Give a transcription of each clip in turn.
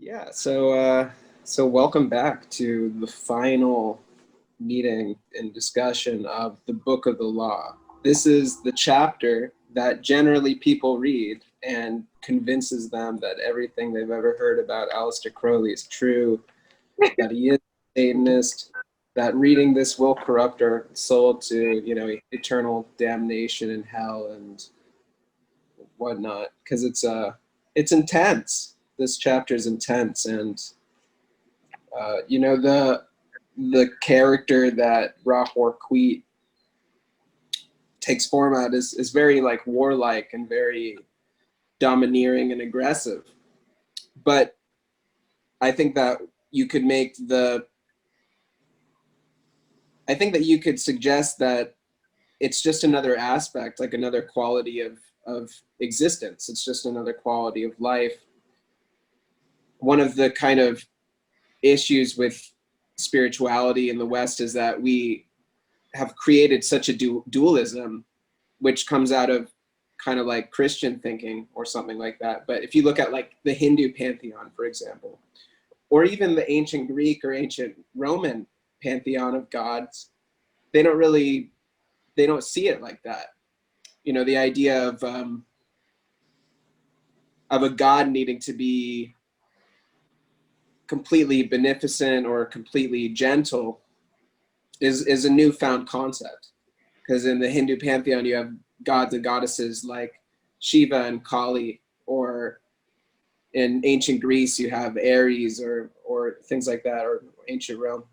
Yeah, so welcome back to the final meeting and discussion of the Book of the Law. This is the chapter that generally people read and convinces them that everything they've ever heard about Aleister Crowley is true, that he is a Satanist, that reading this will corrupt our soul to, eternal damnation in hell and whatnot, because it's intense. This chapter is intense, and the character that Rahor Queet takes form at is very like warlike and very domineering and aggressive. But I think that you could you could suggest that it's just another aspect, like another quality of existence. It's just another quality of life. One of the kind of issues with spirituality in the West is that we have created such a dualism, which comes out of kind of like Christian thinking or something like that. But if you look at like the Hindu pantheon, for example, or even the ancient Greek or ancient Roman pantheon of gods, they don't see it like that. The idea of a god needing to be completely beneficent or completely gentle is a newfound concept, because in the Hindu pantheon you have gods and goddesses like Shiva and Kali, or in ancient Greece you have Ares or things like that, or ancient Rome.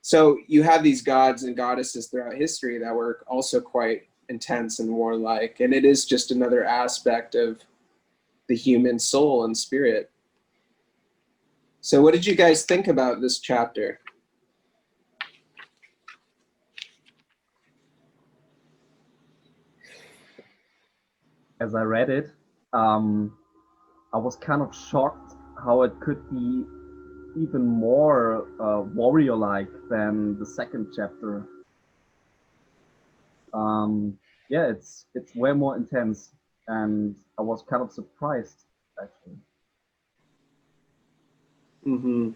So you have these gods and goddesses throughout history that were also quite intense and warlike, and it is just another aspect of the human soul and spirit. So what did you guys think about this chapter? As I read it, I was kind of shocked how it could be even more warrior-like than the second chapter. Yeah, it's way more intense, and I was kind of surprised, actually. Mm-hmm.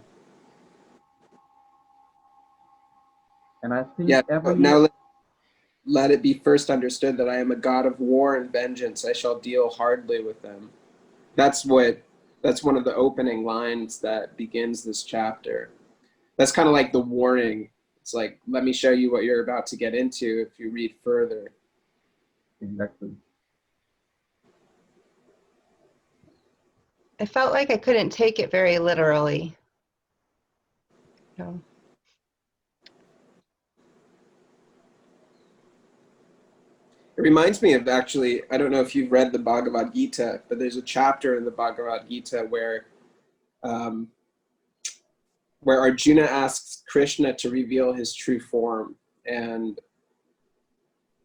And I think Yeah, every now let it be first understood that I am a god of war and vengeance. I shall deal hardly with them. That's one of the opening lines that begins this chapter. That's kind of like the warning. It's like, let me show you what you're about to get into if you read further. Exactly. I felt like I couldn't take it very literally. No. It reminds me of, actually, I don't know if you've read the Bhagavad Gita, but there's a chapter in the Bhagavad Gita where Arjuna asks Krishna to reveal his true form, and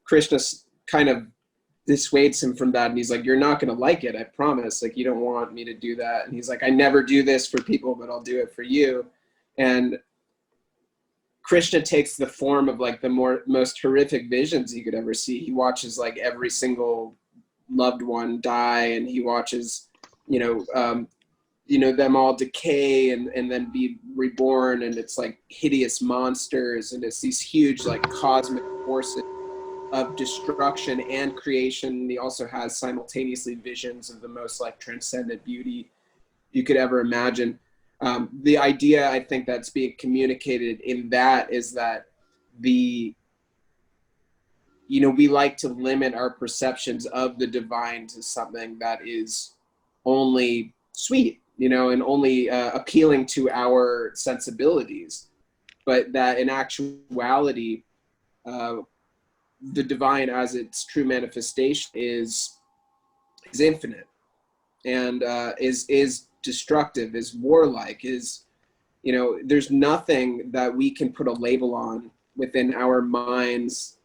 Krishna kind of dissuades him from that, and he's like, you're not going to like it, I promise. Like, you don't want me to do that. And he's like, I never do this for people, but I'll do it for you. And Krishna takes the form of like the most horrific visions he could ever see. He watches like every single loved one die, and he watches, them all decay and then be reborn, and it's like hideous monsters, and it's these huge like cosmic forces of destruction and creation. And he also has simultaneously visions of the most like transcendent beauty you could ever imagine. The idea, I think, that's being communicated in that is that we like to limit our perceptions of the divine to something that is only sweet, and only appealing to our sensibilities, but that in actuality, the divine as its true manifestation is infinite, and is destructive, is warlike, is, there's nothing that we can put a label on within our minds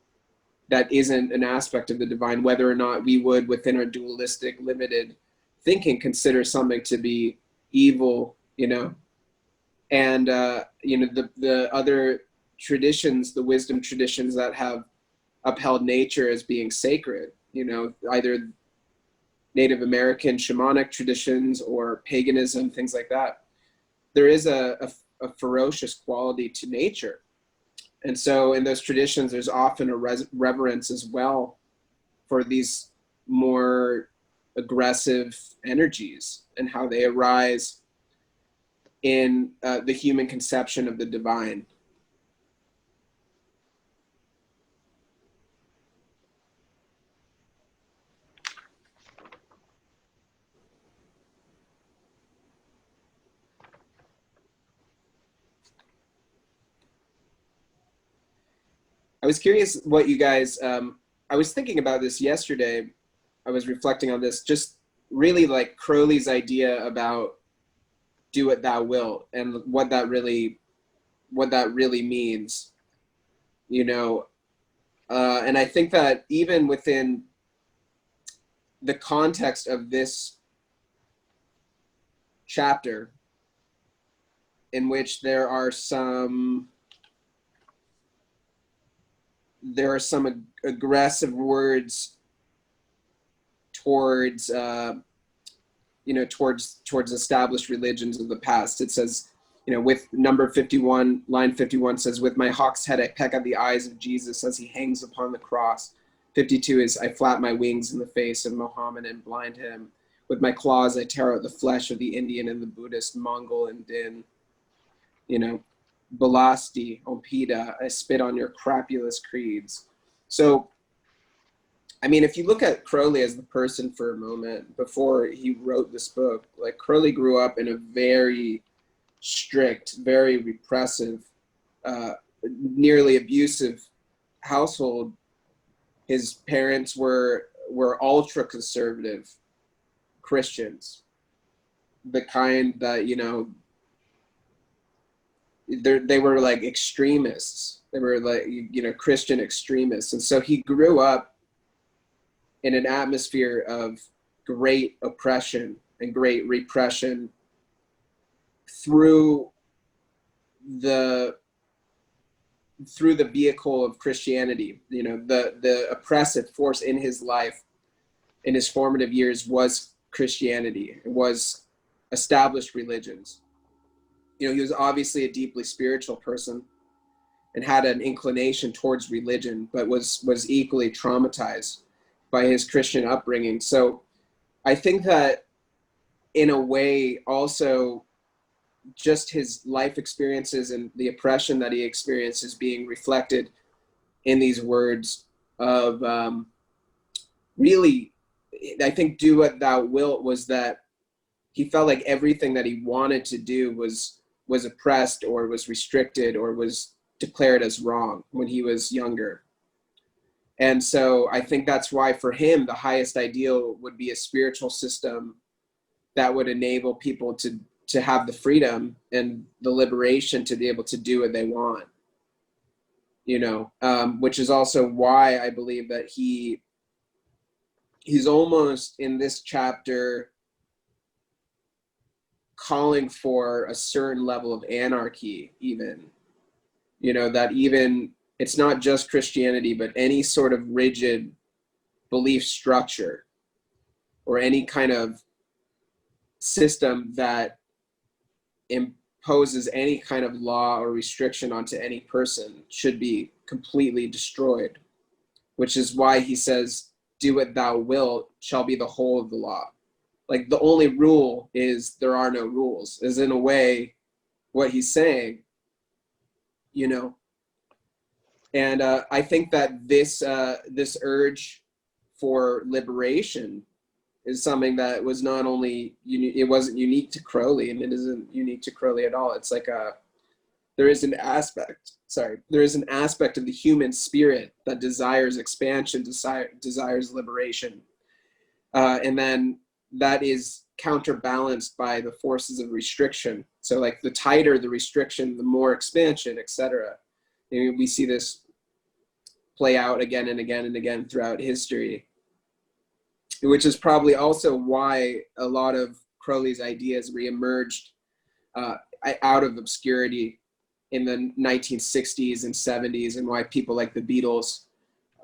that isn't an aspect of the divine, whether or not we would, within our dualistic limited thinking, consider something to be evil, and the other traditions, the wisdom traditions that have upheld nature as being sacred, either Native American shamanic traditions or paganism, things like that. there is a ferocious quality to nature. And so in those traditions, there's often a reverence as well for these more aggressive energies and how they arise in the human conception of the divine. I was curious what you guys, I was thinking about this yesterday. I was reflecting on this, just really like Crowley's idea about do what thou wilt and what that really means, you know. And I think that even within the context of this chapter, in which there are some aggressive words towards towards established religions of the past. It says, with number 51, line 51 says, with my hawk's head I peck at the eyes of Jesus as he hangs upon the cross. 52 is, I flap my wings in the face of Mohammed and blind him. With my claws I tear out the flesh of the Indian and the Buddhist, Mongol and Din. Balasti, Ompida, I spit on your crapulous creeds. So, I mean, if you look at Crowley as the person for a moment, before he wrote this book, like Crowley grew up in a very strict, very repressive, nearly abusive household. His parents were ultra conservative Christians, the kind that, they were like extremists. They were like, Christian extremists. And so he grew up in an atmosphere of great oppression and great repression through the vehicle of Christianity. The oppressive force in his life, in his formative years, was Christianity. It was established religions. He was obviously a deeply spiritual person and had an inclination towards religion, but was equally traumatized by his Christian upbringing. So I think that in a way also just his life experiences and the oppression that he experienced is being reflected in these words of really, I think do what thou wilt was that he felt like everything that he wanted to do was oppressed or was restricted or was declared as wrong when he was younger. And so I think that's why for him, the highest ideal would be a spiritual system that would enable people to have the freedom and the liberation to be able to do what they want, which is also why I believe that he's almost in this chapter calling for a certain level of anarchy, even, that even it's not just Christianity, but any sort of rigid belief structure or any kind of system that imposes any kind of law or restriction onto any person should be completely destroyed, which is why he says, do what thou wilt shall be the whole of the law. Like the only rule is there are no rules, is in a way what he's saying, And I think that this urge for liberation is something that was not only, it wasn't unique to Crowley, and it isn't unique to Crowley at all. It's like there is an aspect of the human spirit that desires expansion, desires liberation. And then that is counterbalanced by the forces of restriction. So like the tighter the restriction, the more expansion, etc. And we see this play out again and again and again throughout history, which is probably also why a lot of Crowley's ideas reemerged out of obscurity in the 1960s and 70s, and why people like the Beatles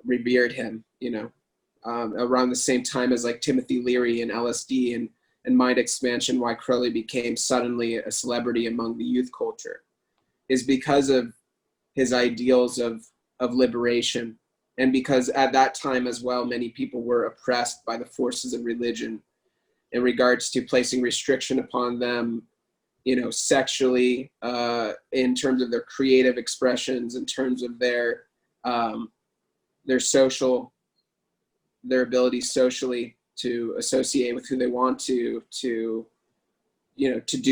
revered him, around the same time as like Timothy Leary and LSD and mind expansion, why Crowley became suddenly a celebrity among the youth culture, is because of his ideals of liberation. And because at that time as well, many people were oppressed by the forces of religion in regards to placing restriction upon them, sexually, in terms of their creative expressions, in terms of their social, their ability socially to associate with who they want to do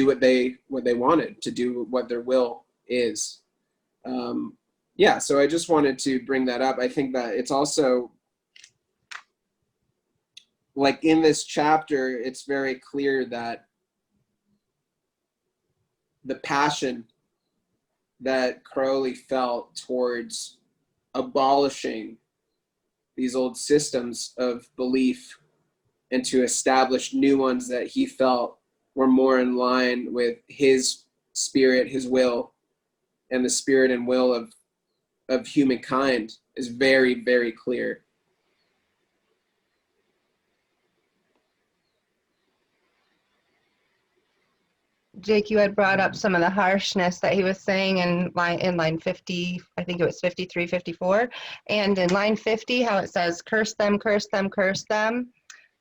what they wanted to do, what their will is. So I just wanted to bring that up. I think that it's also, like, in this chapter, it's very clear that the passion that Crowley felt towards abolishing these old systems of belief and to establish new ones that he felt were more in line with his spirit, his will, and the spirit and will of humankind is very, very clear. Jake, you had brought up some of the harshness that he was saying in line 50, I think it was 53, 54. And in line 50, how it says, curse them, curse them, curse them.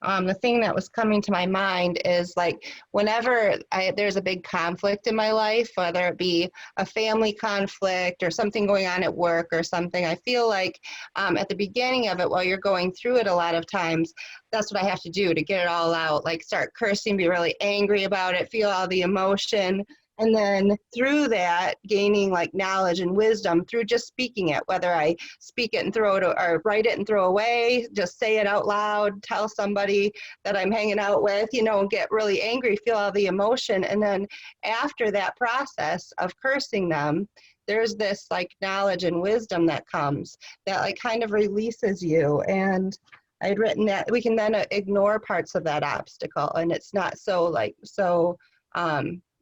The thing that was coming to my mind is, like, whenever there's a big conflict in my life, whether it be a family conflict or something going on at work or something, I feel like at the beginning of it, while you're going through it, a lot of times, that's what I have to do to get it all out, like start cursing, be really angry about it, feel all the emotion. And then through that, gaining like knowledge and wisdom through just speaking it, whether I speak it and throw it or write it and throw away, just say it out loud, tell somebody that I'm hanging out with, get really angry, feel all the emotion. And then after that process of cursing them, there's this like knowledge and wisdom that comes that like kind of releases you. And I had written that we can then ignore parts of that obstacle, and it's not so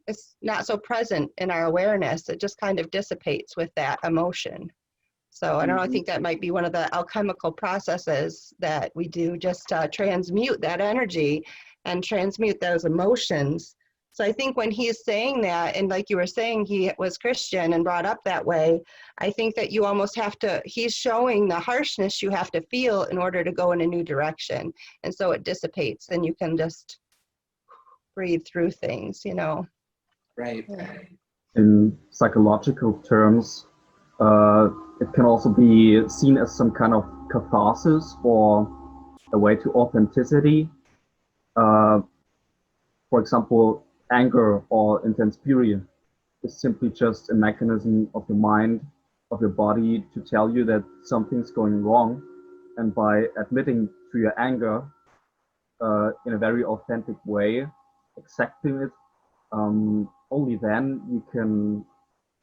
it's not so present in our awareness. It just kind of dissipates with that emotion. So I don't know, I think that might be one of the alchemical processes that we do, just to transmute that energy and transmute those emotions. So I think when he's saying that, and like you were saying, he was Christian and brought up that way, I think that you almost have to, he's showing the harshness you have to feel in order to go in a new direction. And so it dissipates and you can just breathe through things, Right. In psychological terms, it can also be seen as some kind of catharsis or a way to authenticity. For example, anger or intense fury is simply just a mechanism of the mind, of your body, to tell you that something's going wrong. And by admitting to your anger in a very authentic way, accepting it, only then you can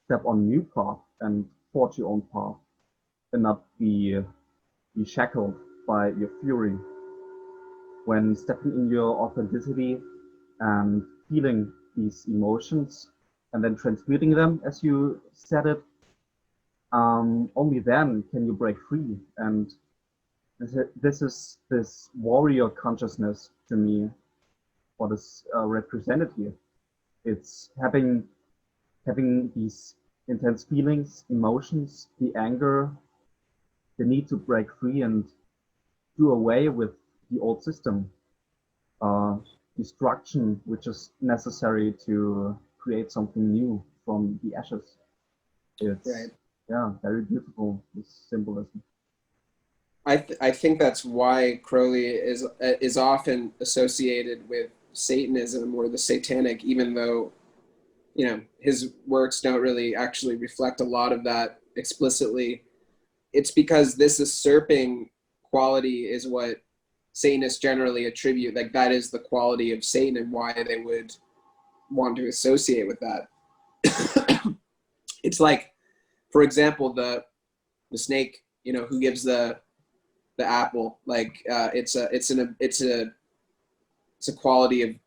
step on a new path and forge your own path and not be shackled by your fury. When stepping in your authenticity and feeling these emotions and then transmuting them, as you said it, only then can you break free. And this is this warrior consciousness to me, what is represented here. It's having these intense feelings, emotions, the anger, the need to break free and do away with the old system, destruction, which is necessary to create something new from the ashes. It's very beautiful, this symbolism. I think that's why Crowley is often associated with Satanism or the satanic, even though his works don't really actually reflect a lot of that explicitly. It's because this usurping quality is what Satanists generally attribute, like that is the quality of Satan and why they would want to associate with that. It's like, for example, the snake, who gives the apple, like it's a quality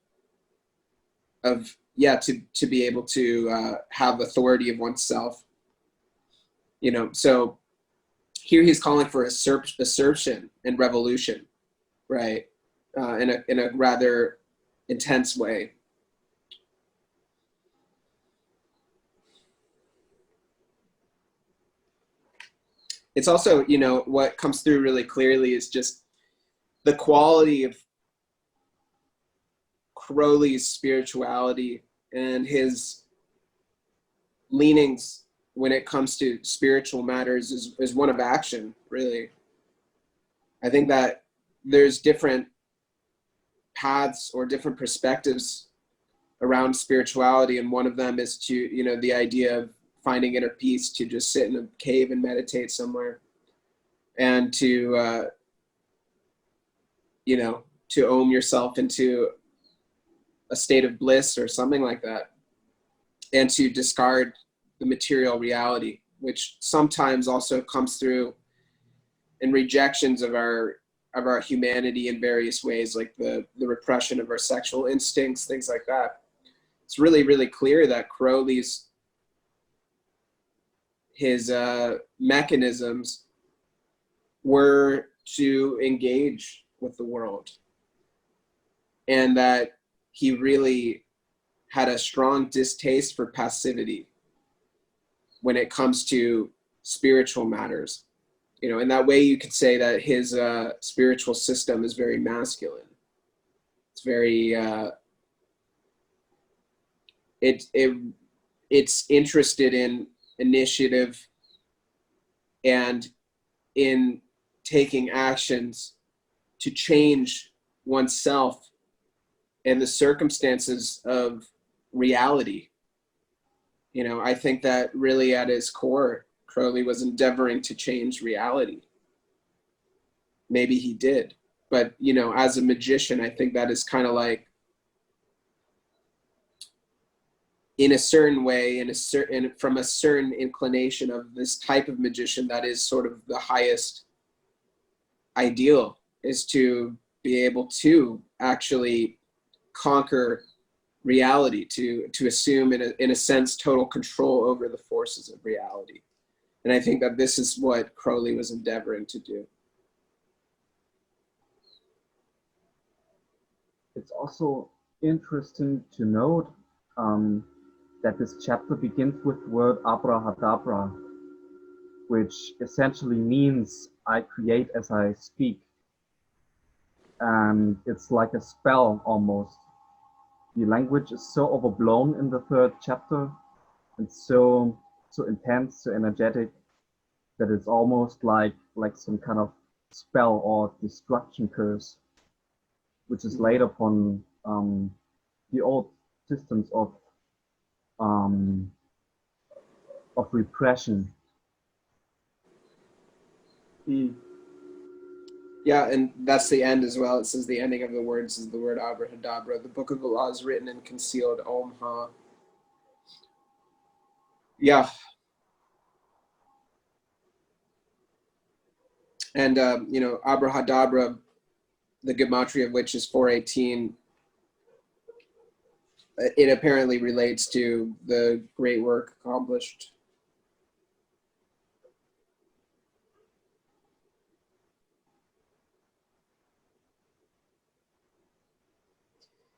of to be able to have authority of oneself, so here he's calling for assertion and revolution, right? In a rather intense way. It's also, you know, what comes through really clearly is just the quality of Crowley's spirituality and his leanings when it comes to spiritual matters is one of action, really. I think that there's different paths or different perspectives around spirituality, and one of them is to, you know, the idea of finding inner peace, to just sit in a cave and meditate somewhere, and to you know, to ohm yourself into a state of bliss or something like that, and to discard the material reality, which sometimes also comes through in rejections of our humanity in various ways, like the repression of our sexual instincts, things like that. It's really, really clear that Crowley's his mechanisms were to engage with the world, and that he really had a strong distaste for passivity when it comes to spiritual matters. You know, in that way you could say that his spiritual system is very masculine. It's very it's interested in initiative and in taking actions to change oneself and the circumstances of reality. You know, I think that really at his core, Crowley was endeavoring to change reality. Maybe he did, but, you know, as a magician, I think that is kind of like, in a certain way, from a certain inclination of this type of magician, that is sort of the highest ideal, is to be able to actually conquer reality, to assume in a sense total control over the forces of reality. And I think that this is what Crowley was endeavoring to do. It's also interesting to note that this chapter begins with the word abrahadabra, which essentially means I create as I speak. And it's like a spell almost. The language is so overblown in the third chapter, and so intense, so energetic, that it's almost like some kind of spell or destruction curse, which is laid upon the old systems of repression. Yeah, and that's the end as well. It says the ending of the words is the word abrahadabra. The book of the law is written and concealed. Om Ha. Yeah. And, you know, abrahadabra, the gematria of which is 418, it apparently relates to the great work accomplished.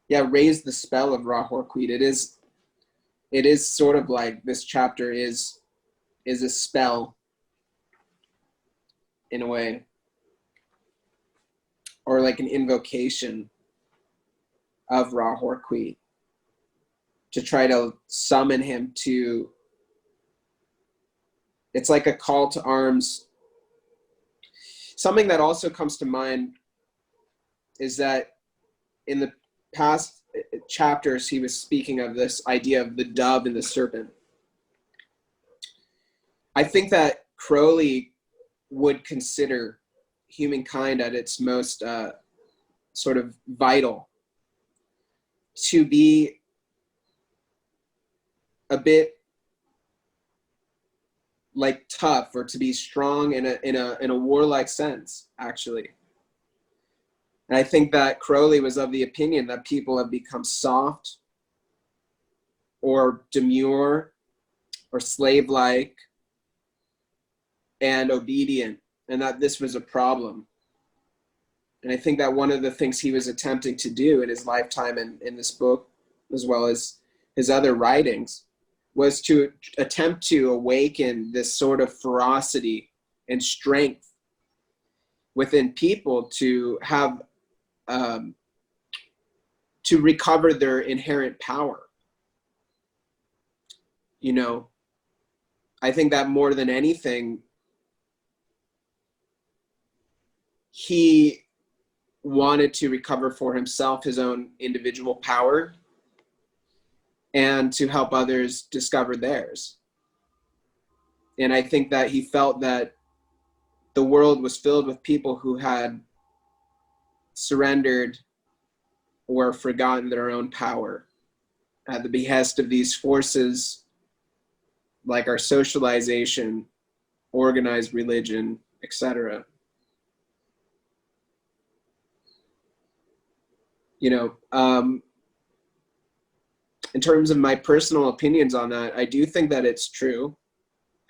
Yeah, raise the spell of Rahorquid. It is sort of like this chapter is a spell in a way, or like an invocation of Rahorquid to try to summon him to. It's like a call to arms. Something that also comes to mind is that in the past chapters, he was speaking of this idea of the dove and the serpent. I think that Crowley would consider humankind at its most sort of vital to be a bit like tough, or to be strong in a warlike sense, actually. And I think that Crowley was of the opinion that people have become soft or demure or slave-like and obedient, and that this was a problem. And I think that one of the things he was attempting to do in his lifetime and in this book, as well as his other writings, was to attempt to awaken this sort of ferocity and strength within people to have, to recover their inherent power. You know, I think that more than anything, he wanted to recover for himself his own individual power and to help others discover theirs. And I think that he felt that the world was filled with people who had surrendered or forgotten their own power at the behest of these forces like our socialization, organized religion, etc. You know, in terms of my personal opinions on that, I do think that it's true.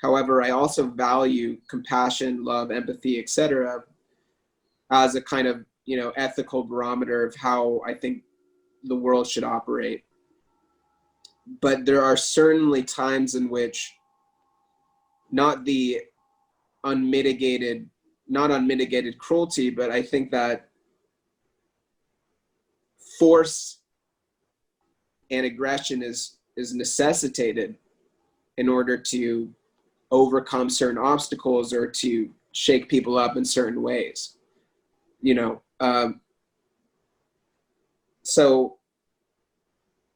However, I also value compassion, love, empathy, etc. as a kind of, you know, ethical barometer of how I think the world should operate. But there are certainly times in which not unmitigated cruelty, but I think that force and aggression is necessitated in order to overcome certain obstacles or to shake people up in certain ways, you know. So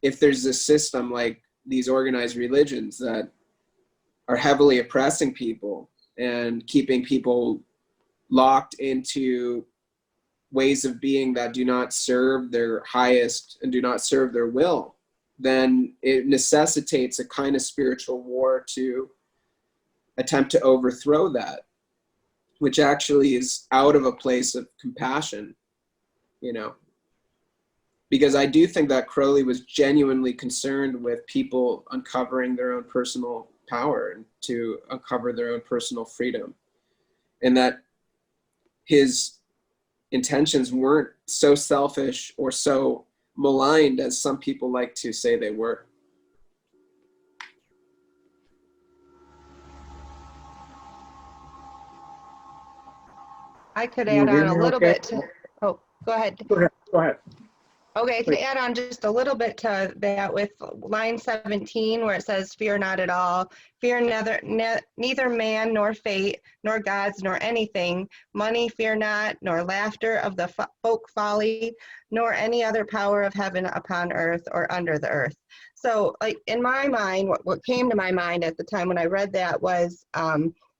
if there's a system like these organized religions that are heavily oppressing people and keeping people locked into ways of being that do not serve their highest and do not serve their will, then it necessitates a kind of spiritual war to attempt to overthrow that, which actually is out of a place of compassion, you know. Because I do think that Crowley was genuinely concerned with people uncovering their own personal power and to uncover their own personal freedom. And that his intentions weren't so selfish or so maligned as some people like to say they were. I could You add on hear a me little okay? bit to, oh, go ahead. Go ahead. Go ahead. Okay, Please. to add on just a little bit to that with line 17 where it says, fear not at all, fear neither man nor fate, nor gods, nor anything, money fear not, nor laughter of the folk folly, nor any other power of heaven upon earth or under the earth. So like in my mind, what came to my mind at the time when I read that was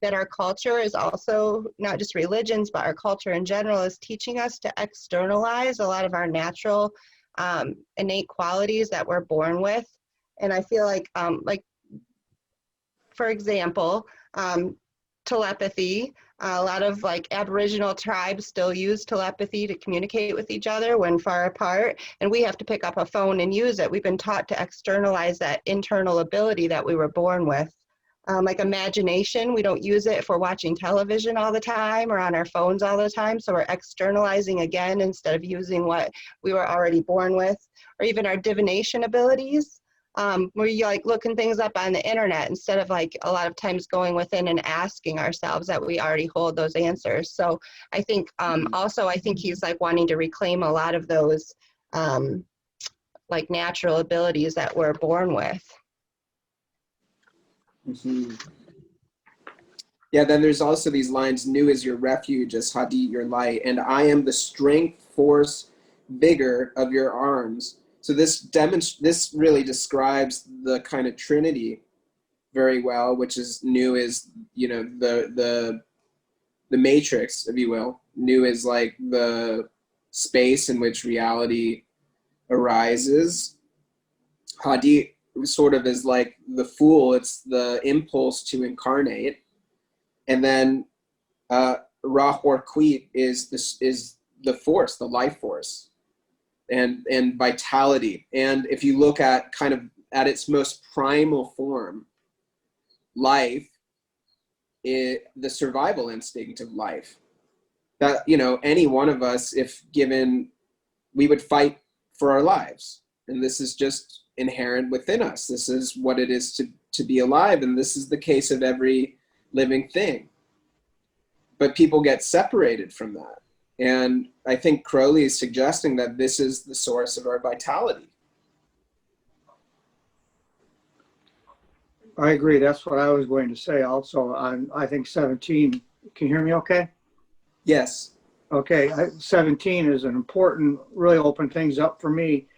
that our culture is also, not just religions, but our culture in general is teaching us to externalize a lot of our natural innate qualities that we're born with. And I feel like for example, telepathy, a lot of like Aboriginal tribes still use telepathy to communicate with each other when far apart, and we have to pick up a phone and use it. We've been taught to externalize that internal ability that we were born with. Like imagination, we don't use it if we're watching television all the time or on our phones all the time, so we're externalizing again instead of using what we were already born with. Or even our divination abilities, where you like looking things up on the internet instead of like a lot of times going within and asking ourselves that we already hold those answers. So I think also I think he's like wanting to reclaim a lot of those like natural abilities that we're born with. Mm-hmm. Yeah, then there's also these lines, new is your refuge as Hadit your light, and I am the strength, force, vigor of your arms. So this really describes the kind of Trinity very well, which is new is, you know, the matrix, if you will. New is like the space in which reality arises. Hadit sort of is like the fool, it's the impulse to incarnate. And then Rahor Quit is the force, the life force, and vitality. And if you look at kind of at its most primal form, life, the survival instinct of life, that, you know, any one of us, if given, we would fight for our lives. And this is just inherent within us. This is what it is to be alive. And this is the case of every living thing. But people get separated from that. And I think Crowley is suggesting that this is the source of our vitality. I agree. That's what I was going to say also. I think 17, can you hear me okay? Yes. Okay, 17 is an important, really opened things up for me.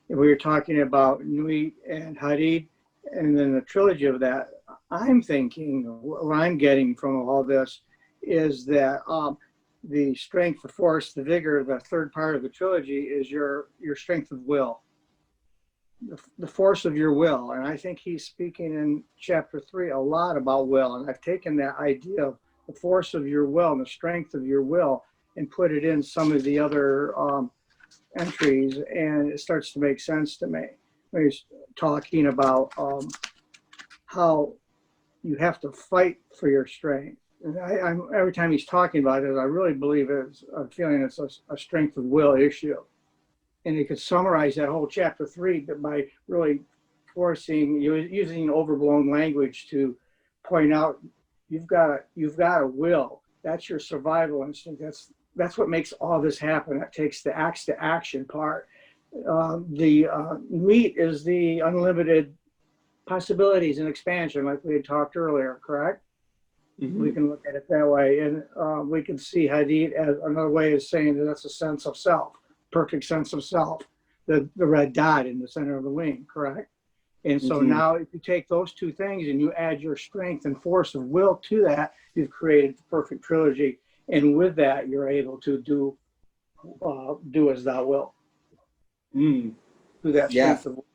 We were talking about Nuit and Hadid, and then the trilogy of that. I'm thinking, what I'm getting from all this is that the strength, the force, the vigor, the third part of the trilogy is your strength of will, the force of your will. And I think he's speaking in chapter 3 a lot about will. And I've taken that idea of the force of your will and the strength of your will and put it in some of the other entries, and it starts to make sense to me. He's talking about how you have to fight for your strength. And I'm every time he's talking about it, I really believe I'm feeling it's a strength of will issue. And you could summarize that whole chapter 3 by really forcing, using overblown language to point out you've got a will. That's your survival instinct. That's what makes all this happen. That takes the acts to action part. The meat is the unlimited possibilities and expansion, like we had talked earlier, correct? Mm-hmm. We can look at it that way. And we can see Hadid as another way of saying that that's a sense of self, perfect sense of self, the red dot in the center of the wing, correct? And so now if you take those two things and you add your strength and force of will to that, you've created the perfect trilogy. And with that, you're able to do as thou wilt. Do that strength of will.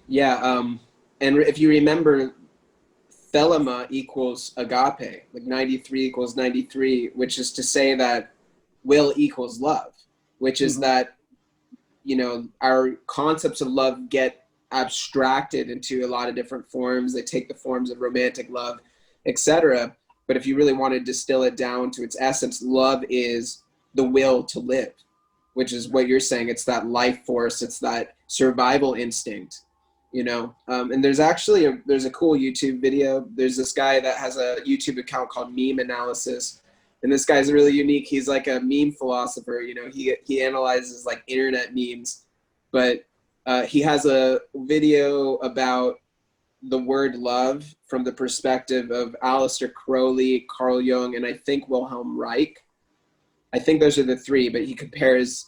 Yeah, and if you remember, thelema equals agape, like 93 equals 93, which is to say that will equals love, which is that, you know, our concepts of love get abstracted into a lot of different forms. They take the forms of romantic love, etc. But if you really want to distill it down to its essence, love is the will to live, which is what you're saying. It's that life force. It's that survival instinct, you know. And there's actually there's a cool YouTube video. There's this guy that has a YouTube account called Meme Analysis. And this guy's really unique. He's like a meme philosopher. You know, he analyzes like internet memes, but he has a video about the word love from the perspective of Aleister Crowley, Carl Jung, and I think Wilhelm Reich. I think those are the three, but he compares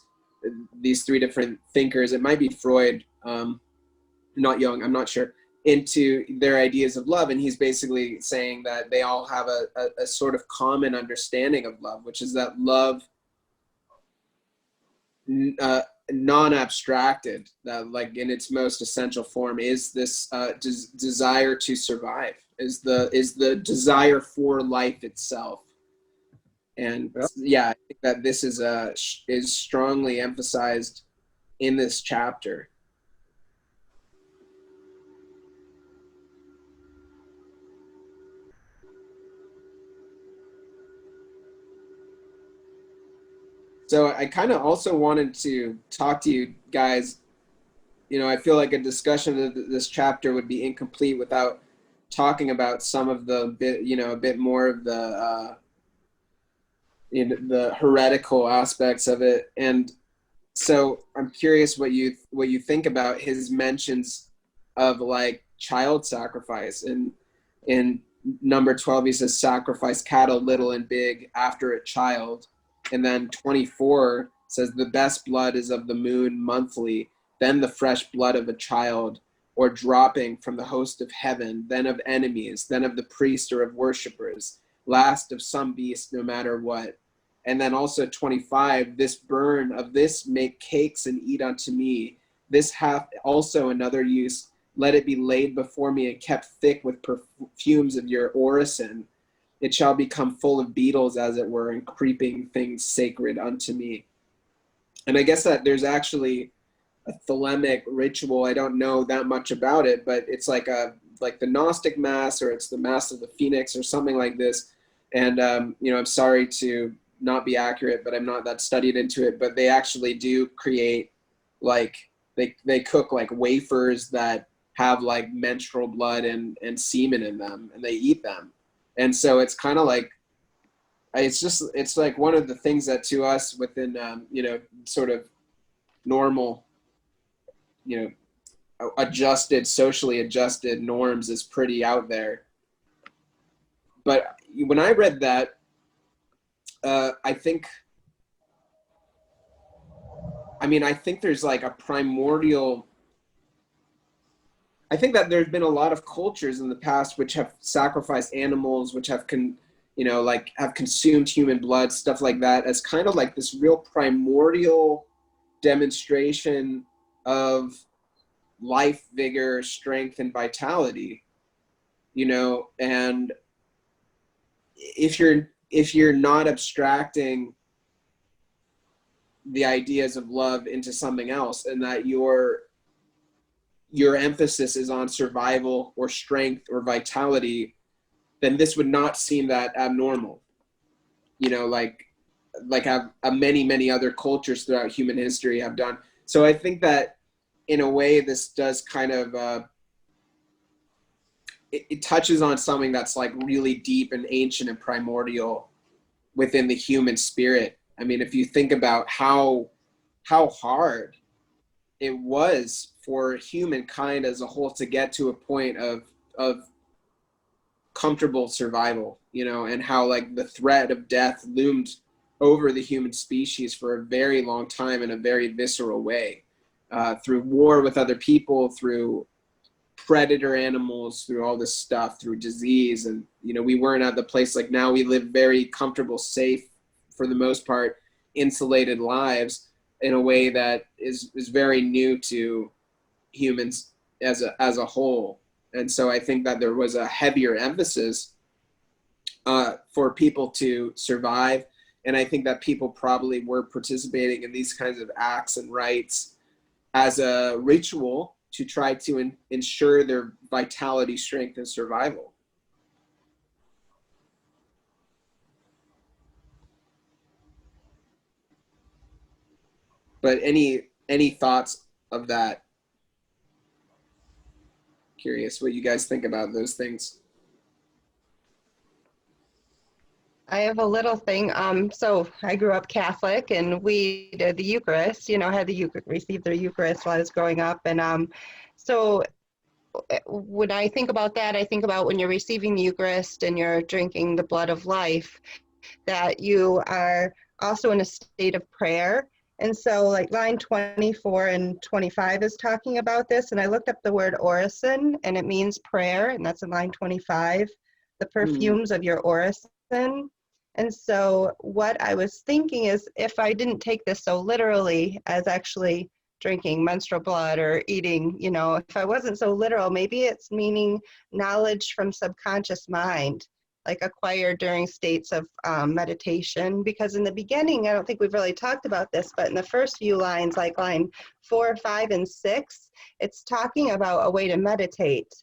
these three different thinkers. It might be Freud, not Jung, I'm not sure, into their ideas of love. And he's basically saying that they all have a sort of common understanding of love, which is that love, non-abstracted, that like in its most essential form, is this desire to survive, is the desire for life itself. And yeah, I think that this is strongly emphasized in this chapter. So I kind of also wanted to talk to you guys. You know, I feel like a discussion of this chapter would be incomplete without talking about some of the a bit more of the the heretical aspects of it. And so I'm curious what you think about his mentions of like child sacrifice. And in number 12, he says, sacrifice cattle, little and big, after a child. And then 24 says, the best blood is of the moon monthly, then the fresh blood of a child, or dropping from the host of heaven, then of enemies, then of the priest or of worshipers, last of some beast, no matter what. And then also 25, this burn of this make cakes and eat unto me. This hath also another use. Let it be laid before me and kept thick with perfumes of your orison. It shall become full of beetles, as it were, and creeping things sacred unto me. And I guess that there's actually a Thalemic ritual. I don't know that much about it, but it's like a like the Gnostic Mass, or it's the Mass of the Phoenix or something like this. And, you know, I'm sorry to not be accurate, but I'm not that studied into it, but they actually do create, like, they cook like wafers that have like menstrual blood and semen in them, and they eat them. And so it's kind of like, it's like one of the things that to us within, you know, sort of normal, you know, socially adjusted norms is pretty out there. But when I read that, I think there's like a primordial, I think that there's been a lot of cultures in the past which have sacrificed animals, which have have consumed human blood, stuff like that, as kind of like this real primordial demonstration of life, vigor, strength, and vitality, you know. And if you're not abstracting the ideas of love into something else, and that your emphasis is on survival or strength or vitality, then this would not seem that abnormal, you know, like many other cultures throughout human history have done. So I think that in a way this does kind of it touches on something that's like really deep and ancient and primordial within the human spirit. I mean, if you think about how hard it was for humankind as a whole to get to a point of comfortable survival, you know, and how like the threat of death loomed over the human species for a very long time in a very visceral way, through war with other people, through predator animals, through all this stuff, through disease. And, you know, we weren't at the place like now. We live very comfortable, safe, for the most part, insulated lives in a way that is very new to humans as a whole. And so I think that there was a heavier emphasis for people to survive. And I think that people probably were participating in these kinds of acts and rites as a ritual to try to ensure their vitality, strength, and survival. But any thoughts of that? Curious what you guys think about those things. I have a little thing. So I grew up Catholic, and we did the Eucharist. You know, received the Eucharist while I was growing up, and so when I think about that, I think about when you're receiving the Eucharist and you're drinking the blood of life, that you are also in a state of prayer. And so like line 24 and 25 is talking about this. And I looked up the word orison, and it means prayer. And that's in line 25, the perfumes of your orison. And so what I was thinking is, if I didn't take this so literally as actually drinking menstrual blood or eating, you know, if I wasn't so literal, maybe it's meaning knowledge from subconscious mind, like acquired during states of meditation. Because in the beginning, I don't think we've really talked about this, but in the first few lines, like line 4, 5, and 6, it's talking about a way to meditate.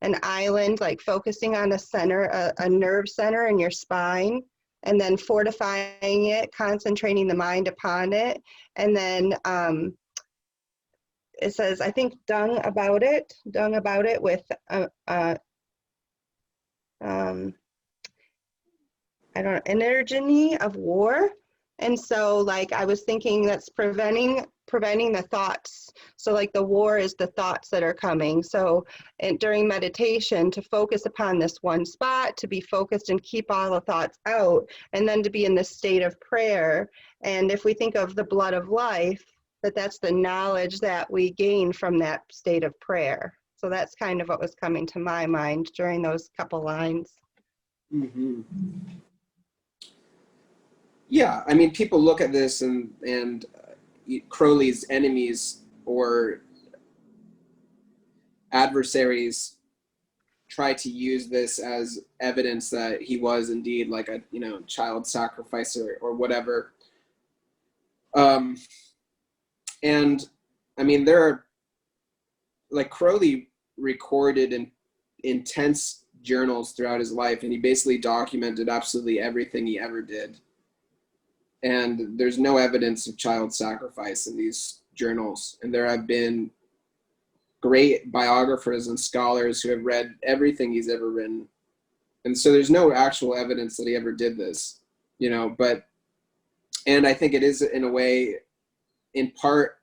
An island, like focusing on a center, a nerve center in your spine, and then fortifying it, concentrating the mind upon it. And then it says, I think, dung about it with I don't know, energy of war. And so like I was thinking that's preventing the thoughts. So like the war is the thoughts that are coming. So during meditation, to focus upon this one spot, to be focused and keep all the thoughts out, and then to be in this state of prayer. And if we think of the blood of life, that's the knowledge that we gain from that state of prayer. So that's kind of what was coming to my mind during those couple lines. Mm-hmm. Yeah, I mean, people look at this and Crowley's enemies or adversaries try to use this as evidence that he was indeed like a, you know, child sacrificer or whatever. And I mean, there are, like, Crowley recorded intense journals throughout his life, and he basically documented absolutely everything he ever did. And there's no evidence of child sacrifice in these journals. And there have been great biographers and scholars who have read everything he's ever written. And so there's no actual evidence that he ever did this, you know, and I think it is in a way, in part,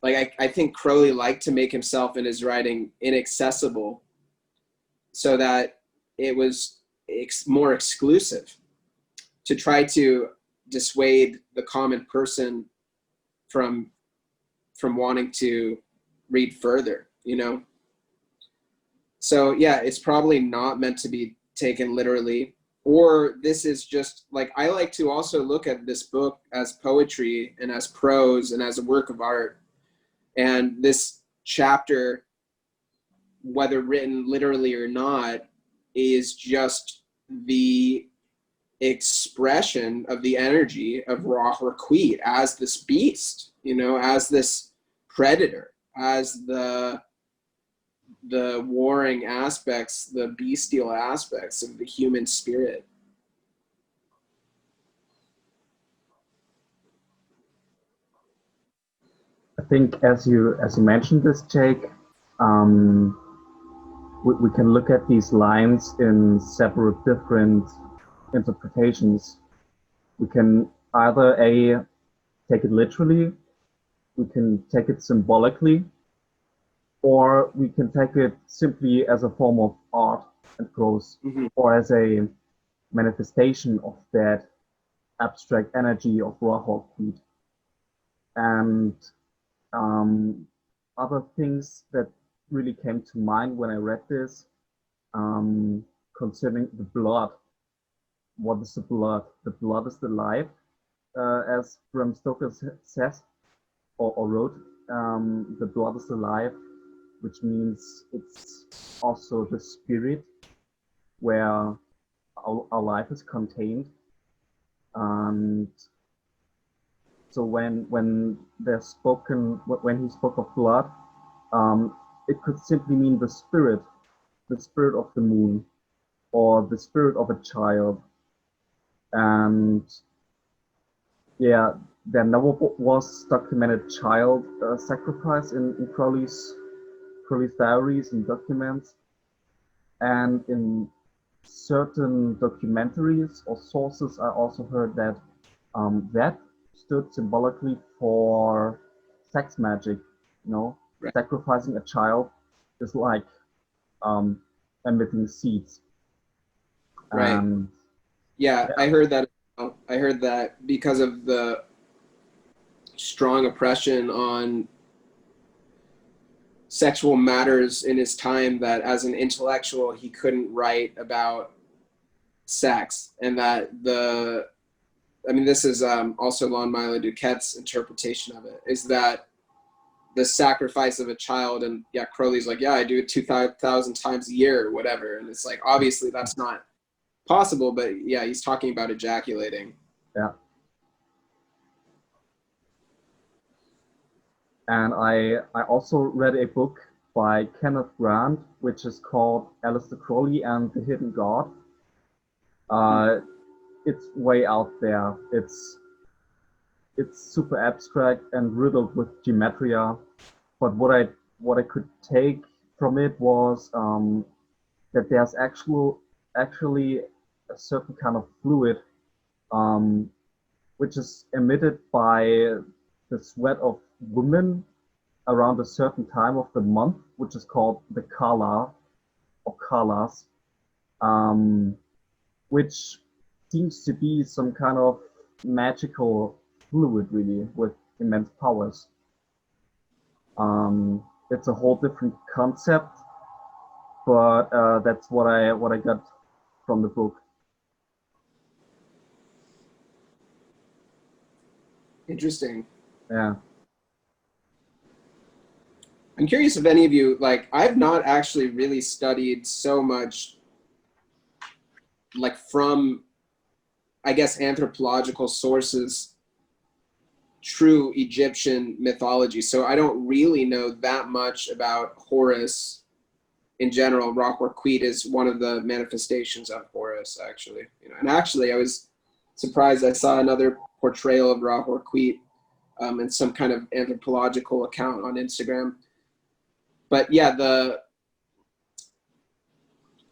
like I think Crowley liked to make himself and his writing inaccessible so that it was more exclusive, to try to dissuade the common person from wanting to read further, you know? So yeah, it's probably not meant to be taken literally, or this is just like, I like to also look at this book as poetry and as prose and as a work of art. And this chapter, whether written literally or not, is just the expression of the energy of Ra Hoquoit as this beast, you know, as this predator, as the warring aspects, the bestial aspects of the human spirit. I think as you mentioned this, Jake, we can look at these lines in several different interpretations. We can either take it literally, we can take it symbolically, or we can take it simply as a form of art and prose, or as a manifestation of that abstract energy of Ra Hoquoit. And other things that really came to mind when I read this, concerning the blood. What is the blood? The blood is the life, as Bram Stoker says or wrote. The blood is the life, which means it's also the spirit where our life is contained. And so when he spoke of blood, it could simply mean the spirit of the moon, or the spirit of a child. And yeah, there never was documented child sacrifice in Crowley's diaries and documents. And in certain documentaries or sources, I also heard that that stood symbolically for sex magic. You know, right. Sacrificing a child is like emitting seeds. Right. Yeah, I heard that. I heard that because of the strong oppression on sexual matters in his time, that as an intellectual he couldn't write about sex, and that this is also Lon Milo Duquette's interpretation of it, is that the sacrifice of a child, and yeah, Crowley's like, yeah, I do it 2,000 times a year or whatever, and it's like, obviously that's not possible, but yeah, he's talking about ejaculating. Yeah. And I also read a book by Kenneth Grant, which is called Aleister Crowley and the Hidden God. It's way out there. It's super abstract and riddled with gematria. But what I could take from it was that there's actually a certain kind of fluid which is emitted by the sweat of women around a certain time of the month, which is called the Kala or Kalas, which seems to be some kind of magical fluid, really, with immense powers. It's a whole different concept, but that's what I got from the book. Interesting. Yeah. I'm curious if any of you, like, I've not actually really studied so much, like, from, I guess, anthropological sources, true Egyptian mythology. So I don't really know that much about Horus in general, rockwork wheat is one of the manifestations of Horus, actually. You know, and actually, I was surprised. I saw another portrayal of rockwork wheat in some kind of anthropological account on Instagram. But yeah,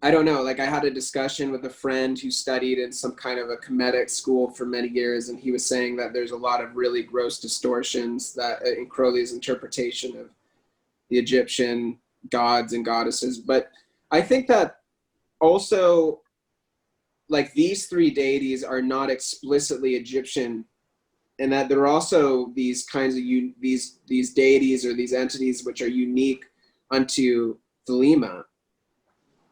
I don't know, like I had a discussion with a friend who studied in some kind of a Kemetic school for many years, and he was saying that there's a lot of really gross distortions that in Crowley's interpretation of the Egyptian gods and goddesses. But I think that also, like, these three deities are not explicitly Egyptian, and that there are also these kinds of these deities or these entities which are unique unto Thelema,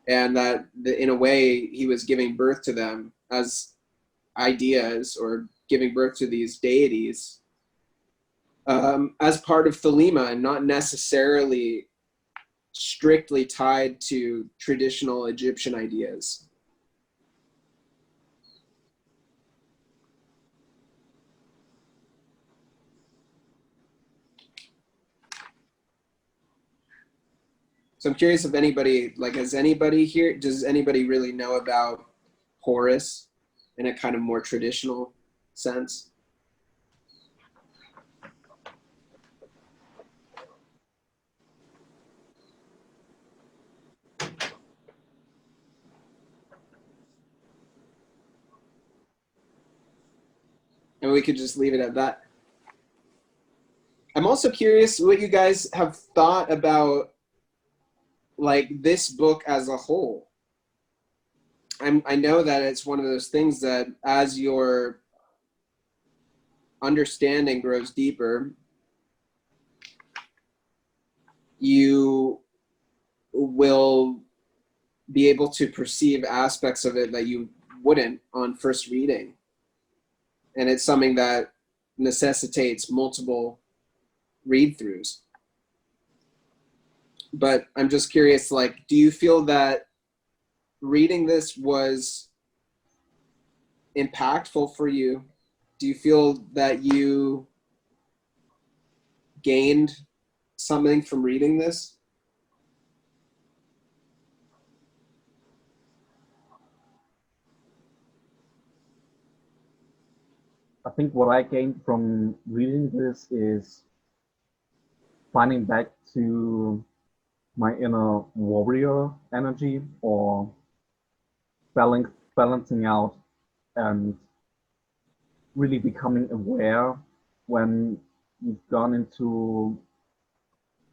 and that in a way he was giving birth to them as ideas, or giving birth to these deities as part of Thelema, and not necessarily strictly tied to traditional Egyptian ideas. So I'm curious if anybody, like, does anybody really know about Horus in a kind of more traditional sense? And we could just leave it at that. I'm also curious what you guys have thought about, like, this book as a whole. I know that it's one of those things that as your understanding grows deeper, you will be able to perceive aspects of it that you wouldn't on first reading. And it's something that necessitates multiple read-throughs. But I'm just curious, like, do you feel that reading this was impactful for you? Do you feel that you gained something from reading this? I think what I gained from reading this is finding back to my inner warrior energy, or balancing out and really becoming aware when you've gone into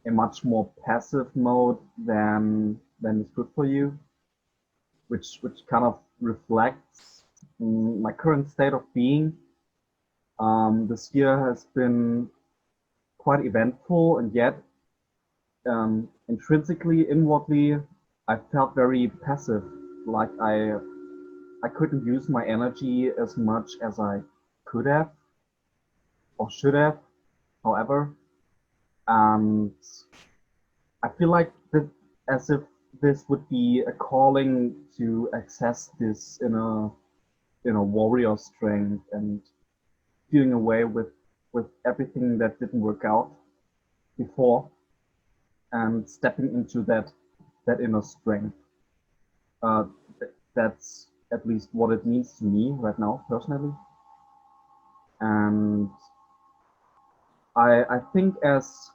a much more passive mode than is good for you, which kind of reflects my current state of being. This year has been quite eventful, and yet intrinsically, inwardly, I felt very passive, like I couldn't use my energy as much as I could have or should have, however. And I feel like as if this would be a calling to access this inner warrior strength, and doing away with everything that didn't work out before, and stepping into that inner strength. That's at least what it means to me right now, personally. And I think as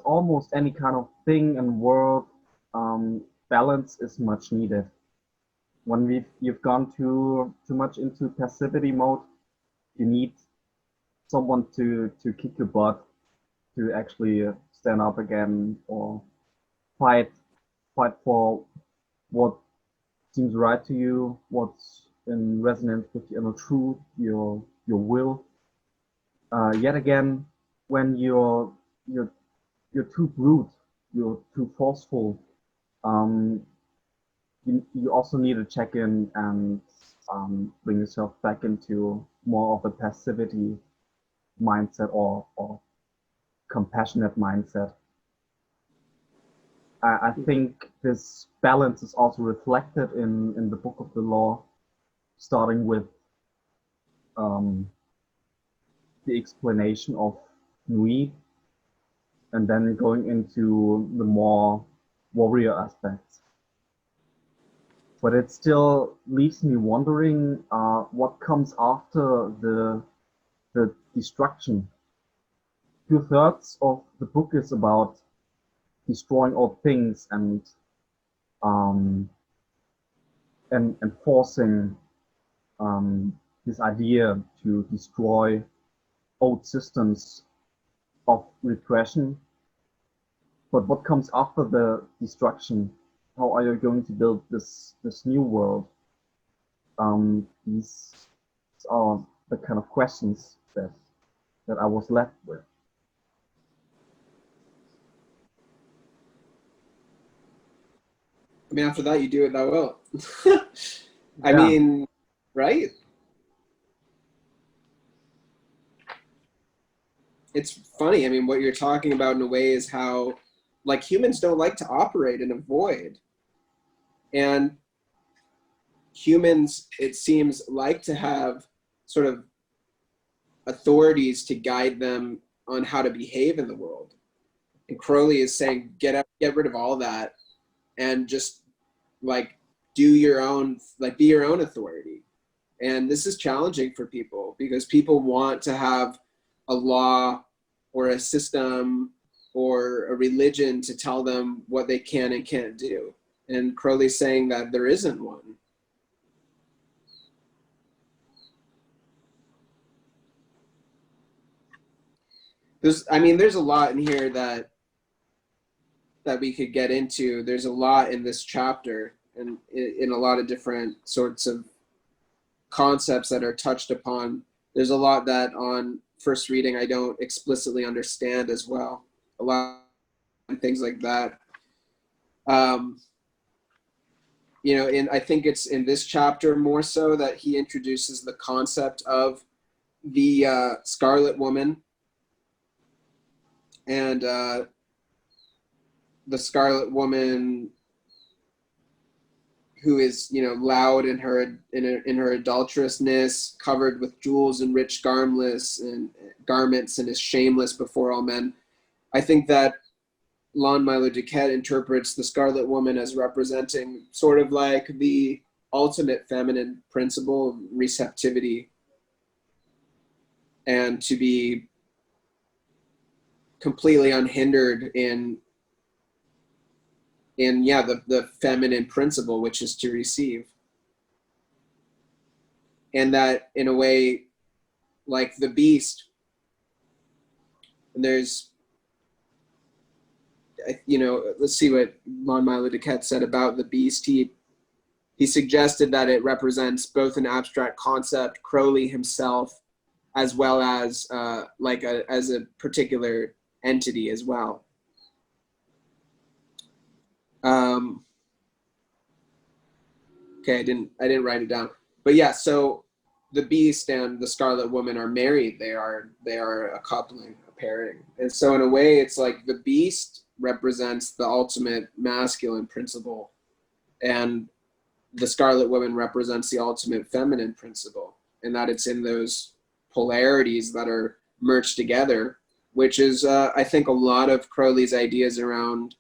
almost any kind of thing in world, balance is much needed. When you've gone too much into passivity mode, you need someone to kick your butt, to actually stand up again, or fight for what seems right to you, what's in resonance with your inner truth, your will. Yet again, when you're too brute, you're too forceful, you also need to check in and bring yourself back into more of a passivity mindset, or compassionate mindset. I think this balance is also reflected in the Book of the Law, starting with the explanation of Nui, and then going into the more warrior aspects. But it still leaves me wondering what comes after the destruction. 2/3 of the book is about destroying all things and enforcing this idea to destroy old systems of repression. But what comes after the destruction? How are you going to build this new world? These are the kind of questions that I was left with. I mean, after that, you do it thou wilt. I Yeah. mean, right? It's funny. I mean, what you're talking about in a way is how, like, humans don't like to operate in a void. And humans, it seems, like to have sort of authorities to guide them on how to behave in the world. And Crowley is saying, get rid of all that and just like do your own, like be your own authority. And this is challenging for people because people want to have a law or a system or a religion to tell them what they can and can't do. And Crowley's saying that there isn't one. There's a lot in here that we could get into. There's a lot in this chapter and in a lot of different sorts of concepts that are touched upon. There's a lot that on first reading I don't explicitly understand as well. A lot of things like that. You know, I think it's in this chapter more so that he introduces the concept of the Scarlet Woman and the Scarlet Woman who is, you know, loud in her adulterousness, covered with jewels and rich garments and is shameless before all men. I think that Lon Milo Duquette interprets the Scarlet Woman as representing sort of like the ultimate feminine principle of receptivity, and to be completely unhindered in the feminine principle, which is to receive. And that in a way, like the beast, and there's, you know, let's see what Lon Milo Duquette said about the beast. He suggested that it represents both an abstract concept, Crowley himself, as well as as a particular entity as well. Okay, I didn't write it down, but yeah. So the beast and the Scarlet Woman are married. They are a coupling, a pairing, and so in a way, it's like the beast represents the ultimate masculine principle, and the Scarlet Woman represents the ultimate feminine principle, and that it's in those polarities that are merged together, which is I think a lot of Crowley's ideas around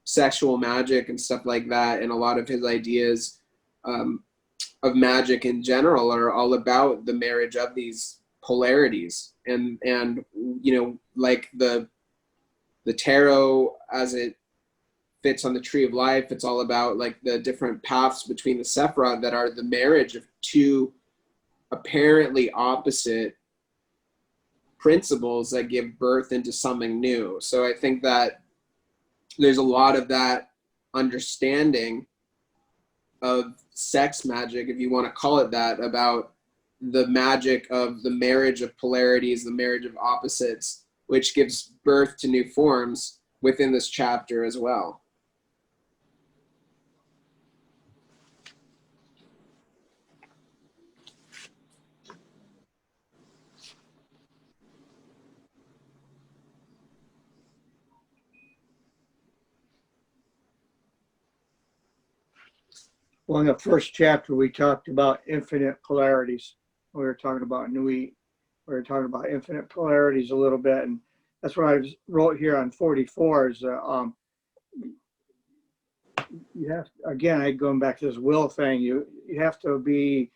sexual magic and stuff like that, and a lot of his ideas of magic in general are all about the marriage of these polarities. And you know, like the tarot as it fits on the tree of life, it's all about like the different paths between the Sephiroth that are the marriage of two apparently opposite principles that give birth into something new. So I think that there's a lot of that understanding of sex magic, if you want to call it that, about the magic of the marriage of polarities, the marriage of opposites, which gives birth to new forms within this chapter as well. Well, in the first chapter, we talked about infinite polarities. We were talking about Nuit. We were talking about infinite polarities a little bit, and that's what I wrote here on 44 is you have, again, going back to this will thing, you have to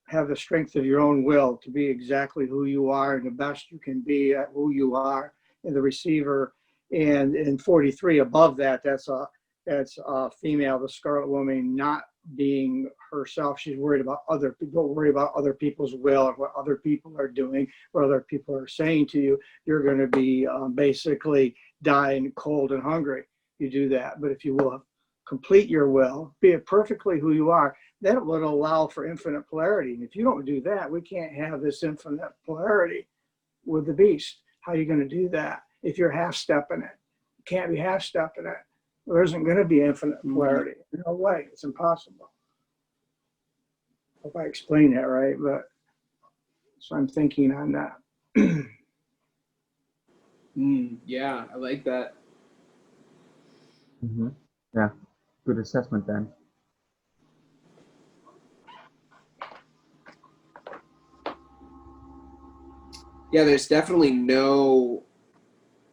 have the strength of your own will to be exactly who you are and the best you can be at who you are in the receiver. And in 43 above that, that's a female, the Scarlet Woman, not being herself. She's worried about other people. Don't worry about other people's will and what other people are doing, what other people are saying to you. You're going to be basically dying cold and hungry. You do that. But if you will complete your will, be it perfectly who you are, that would allow for infinite polarity. And if you don't do that, we can't have this infinite polarity with the beast. How are you going to do that if you're half-stepping it? You can't be half-stepping it. There isn't going to be infinite polarity. No way. It's impossible. Hope I explained that right, but so I'm thinking on that. Yeah, I like that. Mm-hmm. Yeah, good assessment then. Yeah, there's definitely no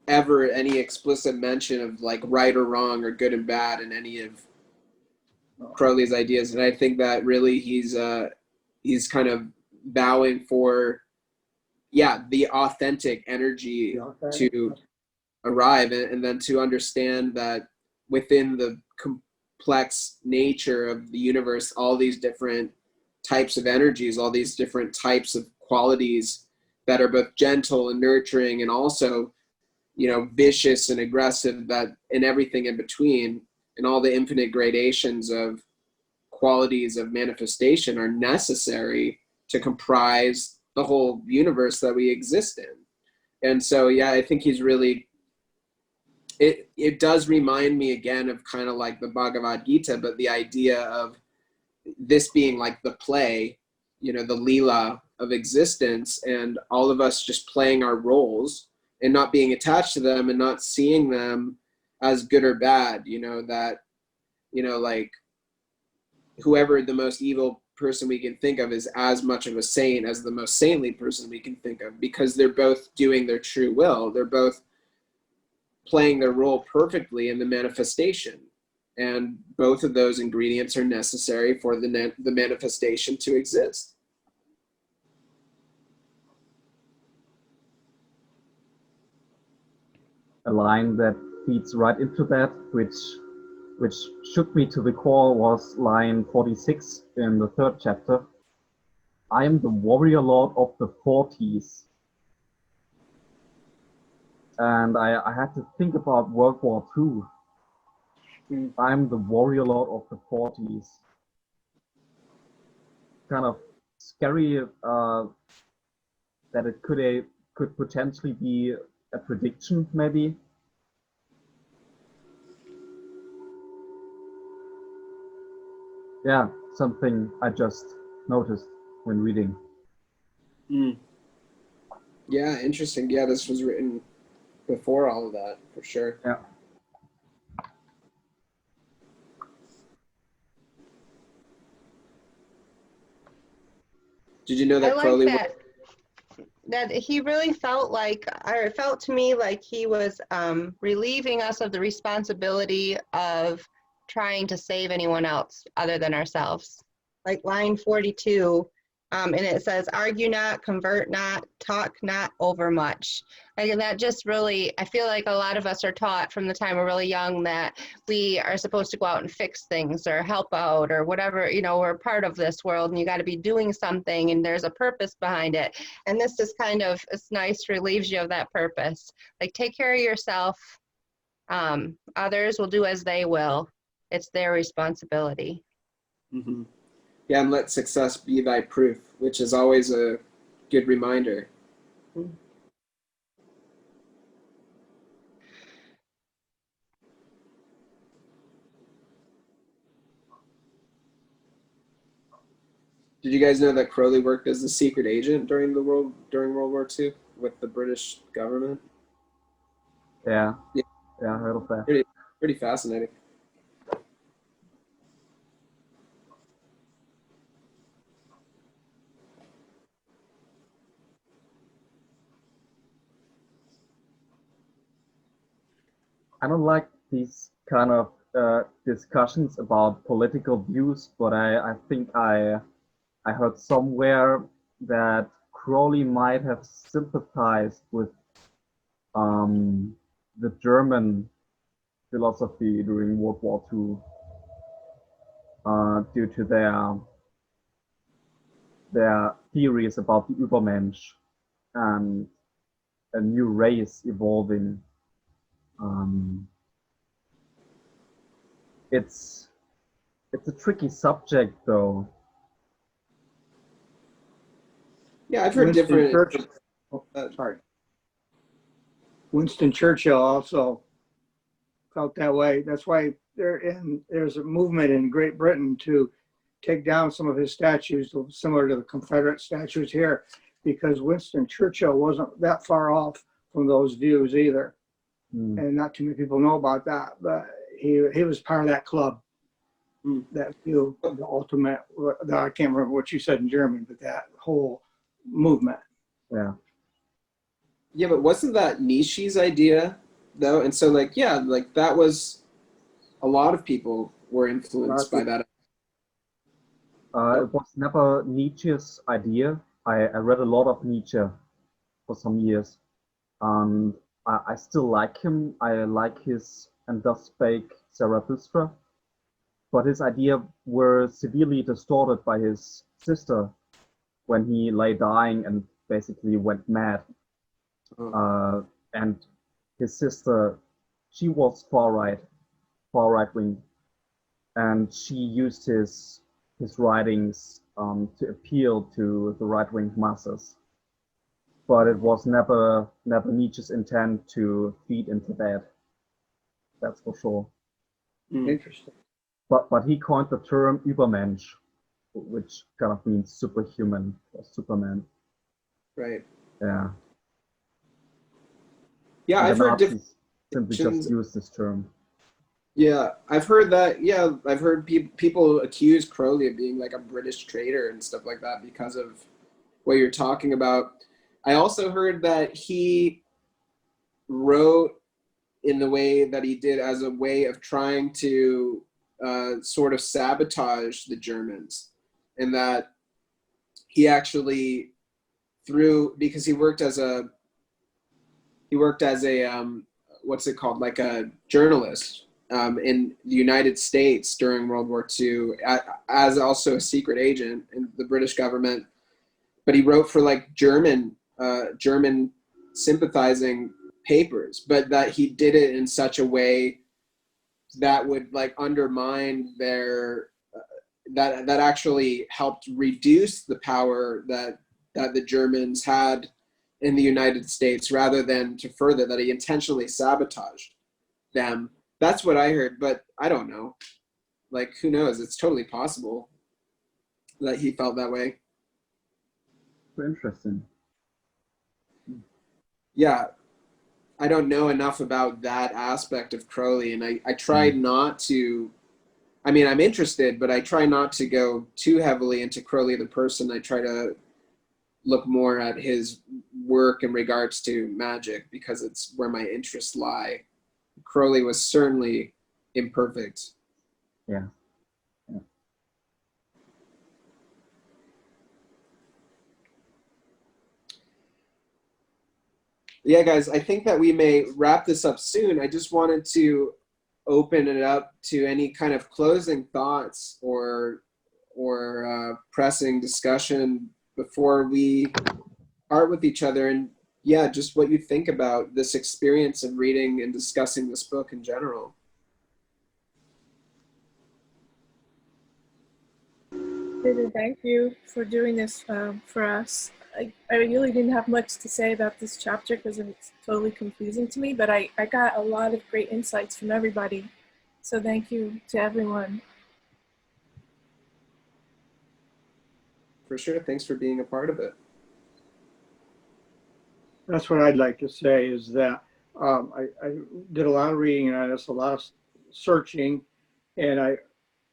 ever any explicit mention of like right or wrong or good and bad in any of Crowley's ideas, and I think that really he's kind of bowing for the authentic energy to arrive, and then to understand that within the complex nature of the universe, all these different types of energies, all these different types of qualities that are both gentle and nurturing and also, you know, vicious and aggressive, that and everything in between, and all the infinite gradations of qualities of manifestation are necessary to comprise the whole universe that we exist in. And so, yeah, I think he's really, it does remind me again of kind of like the Bhagavad Gita, but the idea of this being like the play, you know, the Leela of existence, and all of us just playing our roles and not being attached to them and not seeing them as good or bad, you know, that, you know, like whoever the most evil person we can think of is as much of a saint as the most saintly person we can think of, because they're both doing their true will. They're both playing their role perfectly in the manifestation. And both of those ingredients are necessary for the manifestation to exist. A line that feeds right into that, which shook me to the core, was line 46 in the 3rd chapter. I am the warrior lord of the 40s. And I had to think about World War II. I'm the warrior lord of the 40s. Kind of scary that it could potentially be a prediction, maybe. Yeah, something I just noticed when reading. Yeah, interesting. Yeah, this was written before all of that, for sure. Yeah. Did you know that I Crowley like that he really felt like, or it felt to me like he was relieving us of the responsibility of trying to save anyone else other than ourselves. Like line 42, and it says, argue not, convert not, talk not over much. And that just really, I feel like a lot of us are taught from the time we're really young that we are supposed to go out and fix things or help out or whatever, you know, we're part of this world and you got to be doing something and there's a purpose behind it. And this is kind of, it's nice, relieves you of that purpose. Like, take care of yourself. Others will do as they will. It's their responsibility. Mm-hmm. Yeah, and let success be thy proof, which is always a good reminder. Did you guys know that Crowley worked as a secret agent during World War II with the British government? Yeah, I heard of that. Pretty fascinating. I don't like these kind of discussions about political views, but I think I heard somewhere that Crowley might have sympathized with the German philosophy during World War II due to their theories about the Übermensch and a new race evolving. It's a tricky subject, though. Yeah, I've heard Winston different. Churchill, sorry. Winston Churchill also felt that way. That's why there's a movement in Great Britain to take down some of his statues, similar to the Confederate statues here, because Winston Churchill wasn't that far off from those views either. And not too many people know about that, but he was part of that club, that view, the ultimate, I can't remember what you said in German, but that whole movement. Yeah. Yeah, but wasn't that Nietzsche's idea, though? And so, like, yeah, like that was, a lot of people were influenced by that. It was never Nietzsche's idea. I read a lot of Nietzsche for some years, and I still like him. I like his "And Thus Spake Zarathustra," but his ideas were severely distorted by his sister when he lay dying and basically went mad. And his sister, she was far right wing, and she used his writings to appeal to the right wing masses. But it was never Nietzsche's intent to feed into that. That's for sure. Interesting. But he coined the term Übermensch, which kind of means superhuman or Superman. Right. Yeah. Yeah, And I've the heard different. Nazis simply just used this term. Yeah, I've heard that. Yeah, I've heard people accuse Crowley of being like a British traitor and stuff like that because of what you're talking about. I also heard that he wrote in the way that he did as a way of trying to sort of sabotage the Germans, and that he actually because he worked as a what's it called, like a journalist in the United States during World War II, as also a secret agent in the British government. But he wrote for like German sympathizing papers, but that he did it in such a way that would like undermine their that actually helped reduce the power that the Germans had in the United States, rather than to further, that he intentionally sabotaged them. That's what I heard, but I don't know. Like, who knows? It's totally possible that he felt that way. Interesting. Yeah, I don't know enough about that aspect of Crowley, and I tried not to. I mean, I'm interested, but I try not to go too heavily into Crowley the person. I try to look more at his work in regards to magic, because it's where my interests lie. Crowley was certainly imperfect. Yeah. Yeah, guys, I think that we may wrap this up soon. I just wanted to open it up to any kind of closing thoughts or pressing discussion before we part with each other, and yeah, just what you think about this experience of reading and discussing this book in general. David, thank you for doing this for us. I really didn't have much to say about this chapter because it's totally confusing to me, but I got a lot of great insights from everybody. So thank you to everyone. For sure. Thanks for being a part of it. That's what I'd like to say, is that I did a lot of reading and I did a lot of searching, and I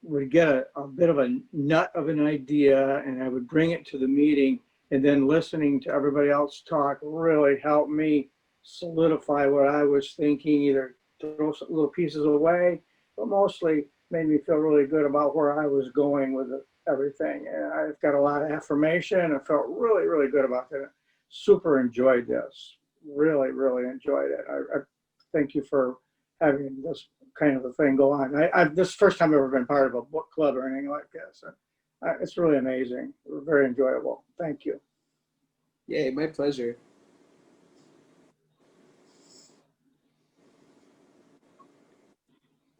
would get a bit of a nut of an idea and I would bring it to the meeting, and then listening to everybody else talk really helped me solidify what I was thinking, either throw some little pieces away but mostly made me feel really good about where I was going with everything. And I've got a lot of affirmation. I felt really, really good about that. Super enjoyed this. Really, really enjoyed it. I thank you for having this kind of a thing go on. This is the first time I've ever been part of a book club or anything like this. It's really amazing. Very enjoyable. Thank you. Yay, my pleasure.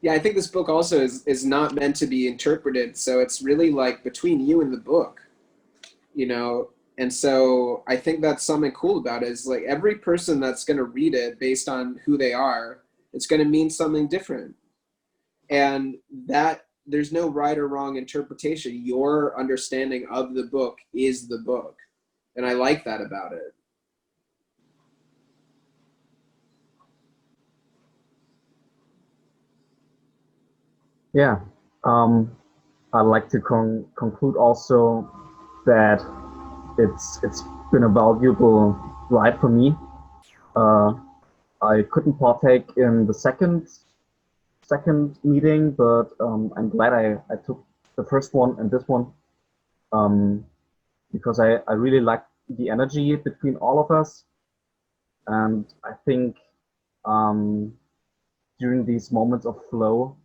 Yeah, I think this book also is not meant to be interpreted. So it's really like between you and the book, you know? And so I think that's something cool about it, is like every person that's going to read it based on who they are, it's going to mean something different. And that there's no right or wrong interpretation. Your understanding of the book is the book. And I like that about it. Yeah, I'd like to conclude also that it's been a valuable ride for me. I couldn't partake in the second meeting, but I'm glad I took the first one and this one, because I really like the energy between all of us, and I think during these moments of flow,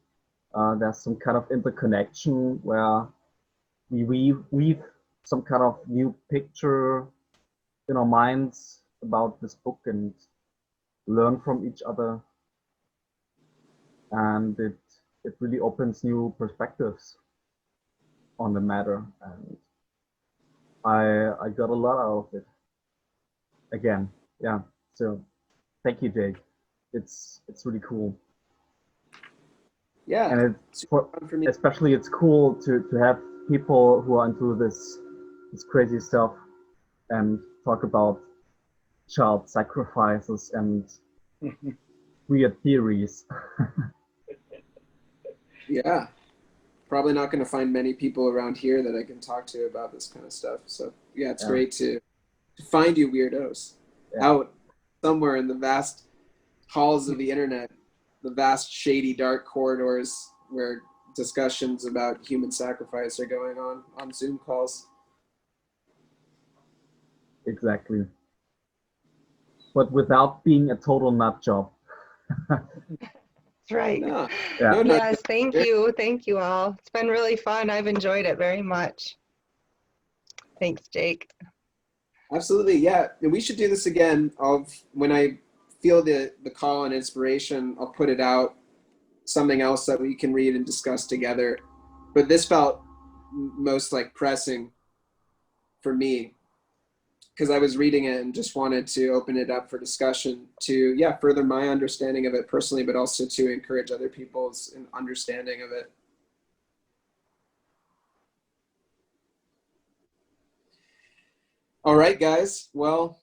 there's some kind of interconnection where we weave some kind of new picture in our minds about this book and learn from each other, and it really opens new perspectives on the matter, and I got a lot out of it. Again, yeah. So thank you, Jake. It's really cool. Yeah, And it's super fun for me. especially it's cool to have people who are into this crazy stuff and talk about child sacrifices and weird theories. Yeah, probably not going to find many people around here that I can talk to about this kind of stuff. So yeah, it's great to find you weirdos out somewhere in the vast halls of the internet, the vast shady dark corridors where discussions about human sacrifice are going on Zoom calls. Exactly. But without being a total nut job. That's right. No, Yeah. no, not Yes, thank you. Thank you all. It's been really fun. I've enjoyed it very much. Thanks, Jake. absolutely, yeah. And we should do this again. When I feel the call and inspiration, I'll put it out, something else that we can read and discuss together. But this felt most like pressing for me, because I was reading it and just wanted to open it up for discussion to, further my understanding of it personally, but also to encourage other people's understanding of it. All right, guys. Well,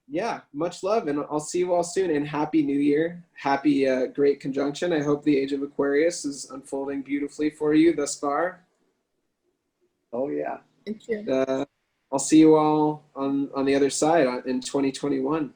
yeah, much love, and I'll see you all soon, and Happy New Year. Happy Great Conjunction. I hope the Age of Aquarius is unfolding beautifully for you thus far. Oh, yeah. Thank you. I'll see you all on the other side in 2021.